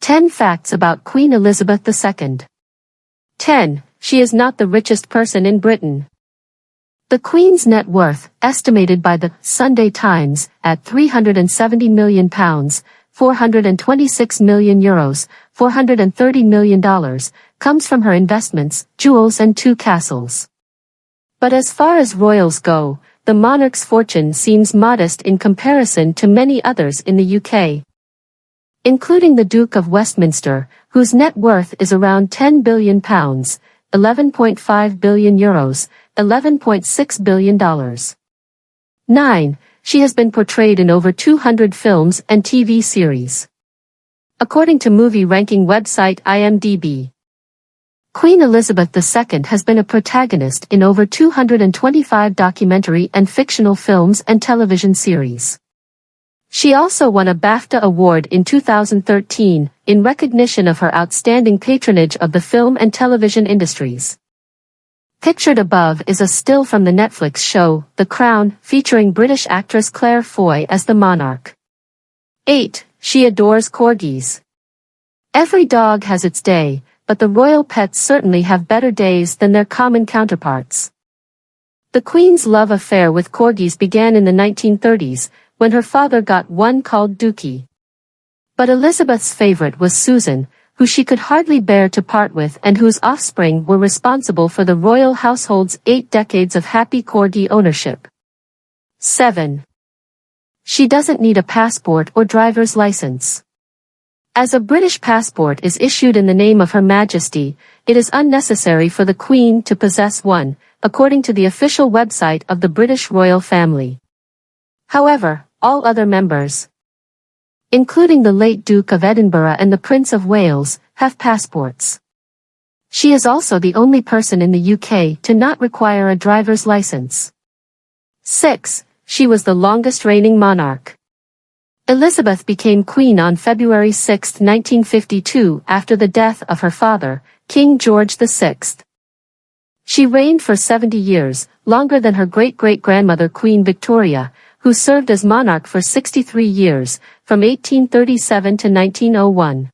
10 Facts about Queen Elizabeth II. 10. She is not the richest person in Britain. The Queen's net worth, estimated by the Sunday Times at £370 million, €426 million, $430 million, comes from her investments, jewels and 2 castles. But as far as royals go, the monarch's fortune seems modest in comparison to many others in the UK. Including the Duke of Westminster, whose net worth is around £10 billion, €11.5 billion, $11.6 billion. 9. She has been portrayed in over 200 films and TV series. According to movie ranking website IMDb, Queen Elizabeth II has been a protagonist in over 225 documentary and fictional films and television series. She also won a BAFTA award in 2013, in recognition of her outstanding patronage of the film and television industries. Pictured above is a still from the Netflix show, The Crown, featuring British actress Claire Foy as the monarch. 8. She adores corgis. Every dog has its day, but the royal pets certainly have better days than their common counterparts. The Queen's love affair with corgis began in the 1930s, when her father got one called Dookie. But Elizabeth's favorite was Susan, who she could hardly bear to part with and whose offspring were responsible for the royal household's 8 decades of happy corgi ownership. 7. She doesn't need a passport or driver's license. As a British passport is issued in the name of Her Majesty, it is unnecessary for the Queen to possess one, according to the official website of the British royal family. However, all other members, including the late Duke of Edinburgh and the Prince of Wales, have passports. She is also the only person in the UK to not require a driver's license. 6. She was the longest reigning monarch. Elizabeth became queen on February 6, 1952, after the death of her father, King George VI. She reigned for 70 years, longer than her great-great-grandmother Queen Victoria, who served as monarch for 63 years, from 1837 to 1901.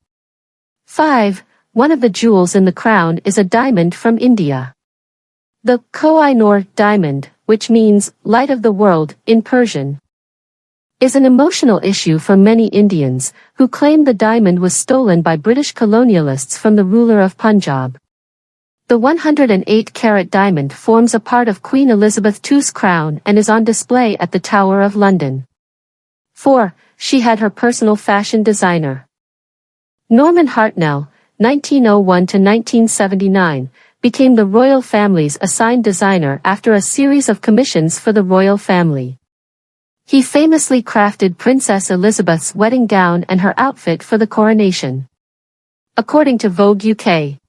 5. One of the jewels in the crown is a diamond from India. The Koh-i-Noor diamond, which means light of the world in Persian, is an emotional issue for many Indians, who claim the diamond was stolen by British colonialists from the ruler of Punjab. The 108-carat diamond forms a part of Queen Elizabeth II's crown and is on display at the Tower of London. 4. She had her personal fashion designer. Norman Hartnell, 1901 to 1979, became the royal family's assigned designer after a series of commissions for the royal family. He famously crafted Princess Elizabeth's wedding gown and her outfit for the coronation. According to Vogue UK,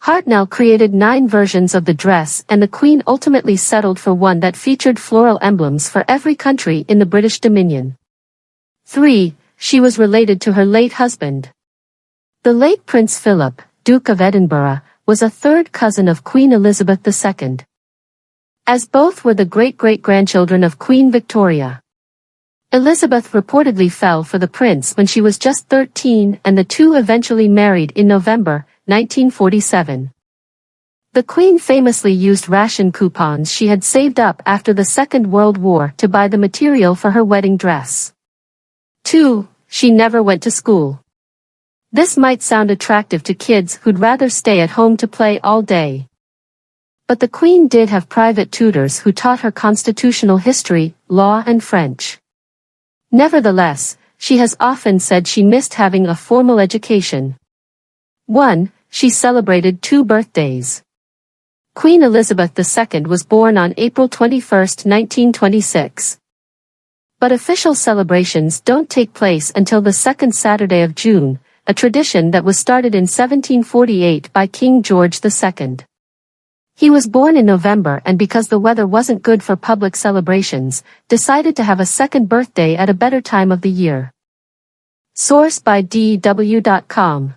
Hartnell created 9 versions of the dress, and the Queen ultimately settled for one that featured floral emblems for every country in the British Dominion. 3. She was related to her late husband. The late Prince Philip, Duke of Edinburgh, was a third cousin of Queen Elizabeth II. As both were the great-great-grandchildren of Queen Victoria. Elizabeth reportedly fell for the prince when she was just 13, and the two eventually married in November 1947. The Queen famously used ration coupons she had saved up after the Second World War to buy the material for her wedding dress. 2. She never went to school. This might sound attractive to kids who'd rather stay at home to play all day. But the Queen did have private tutors who taught her constitutional history, law and French. Nevertheless, she has often said she missed having a formal education. 1. She celebrated 2 birthdays. Queen Elizabeth II was born on April 21, 1926. But official celebrations don't take place until the second Saturday of June, a tradition that was started in 1748 by King George II. He was born in November, and because the weather wasn't good for public celebrations, decided to have a second birthday at a better time of the year. Source by DW.com.